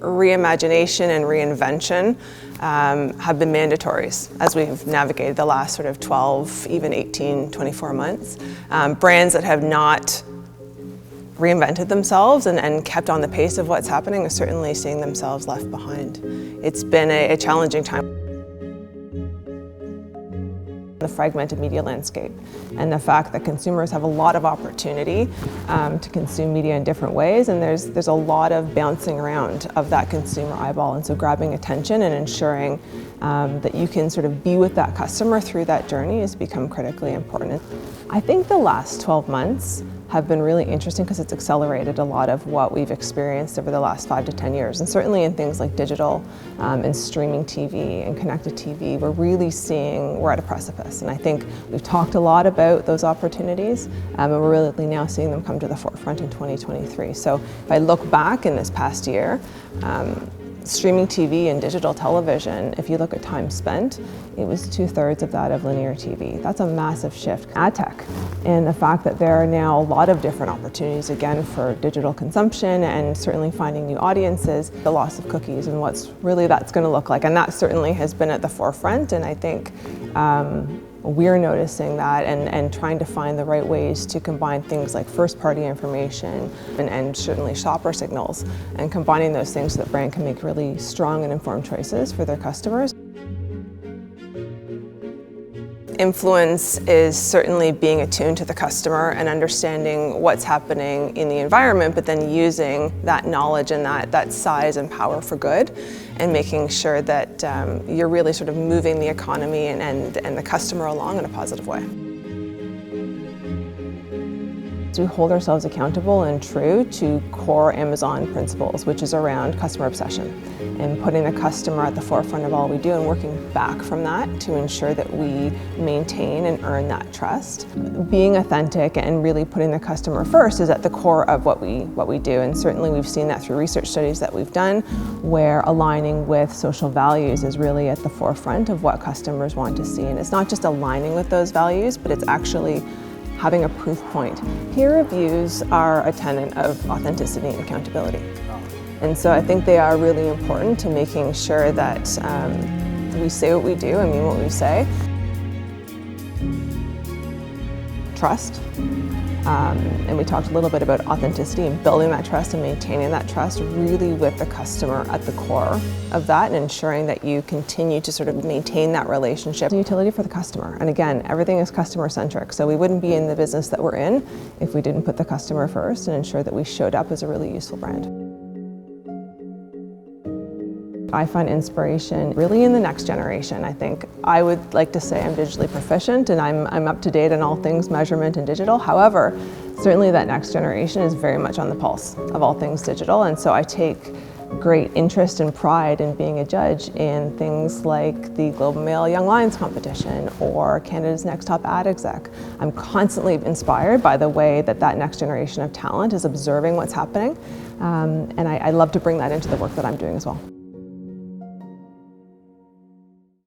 reimagination and reinvention have been mandatories as we've navigated the last sort of 12, even 18, 24 months. Brands that have not reinvented themselves and kept on the pace of what's happening are certainly seeing themselves left behind. It's been a challenging time. The fragmented media landscape and the fact that consumers have a lot of opportunity to consume media in different ways, and there's a lot of bouncing around of that consumer eyeball, and so grabbing attention and ensuring that you can sort of be with that customer through that journey has become critically important. I think the last 12 months have been really interesting because it's accelerated a lot of what we've experienced over the last 5 to 10 years. And certainly in things like digital and streaming TV and connected TV, we're really seeing we're at a precipice. And I think we've talked a lot about those opportunities, and we're really now seeing them come to the forefront in 2023. So if I look back in this past year, streaming TV and digital television, if you look at time spent, it was 2/3 of that of linear TV. That's a massive shift. Ad tech, and the fact that there are now a lot of different opportunities again for digital consumption and certainly finding new audiences, the loss of cookies and what's really that's going to look like, and that certainly has been at the forefront, and I think we're noticing that and trying to find the right ways to combine things like first-party information and certainly shopper signals, and combining those things so that brand can make really strong and informed choices for their customers. Influence is certainly being attuned to the customer and understanding what's happening in the environment, but then using that knowledge and that size and power for good, and making sure that you're really sort of moving the economy and the customer along in a positive way. We hold ourselves accountable and true to core Amazon principles, which is around customer obsession and putting the customer at the forefront of all we do, and working back from that to ensure that we maintain and earn that trust. Being authentic and really putting the customer first is at the core of what we do, and certainly we've seen that through research studies that we've done, where aligning with social values is really at the forefront of what customers want to see. And it's not just aligning with those values, but it's actually having a proof point. Peer reviews are a tenet of authenticity and accountability. And so I think they are really important to making sure that we say what we do and mean what we say. Trust. And we talked a little bit about authenticity and building that trust and maintaining that trust really with the customer at the core of that, and ensuring that you continue to sort of maintain that relationship. The utility for the customer. And again, everything is customer centric. So we wouldn't be in the business that we're in if we didn't put the customer first and ensure that we showed up as a really useful brand. I find inspiration really in the next generation. I think I would like to say I'm digitally proficient and I'm up to date on all things measurement and digital. However, certainly that next generation is very much on the pulse of all things digital, and so I take great interest and pride in being a judge in things like the Globe and Mail Young Lions competition or Canada's Next Top Ad Exec. I'm constantly inspired by the way that next generation of talent is observing what's happening, and I love to bring that into the work that I'm doing as well.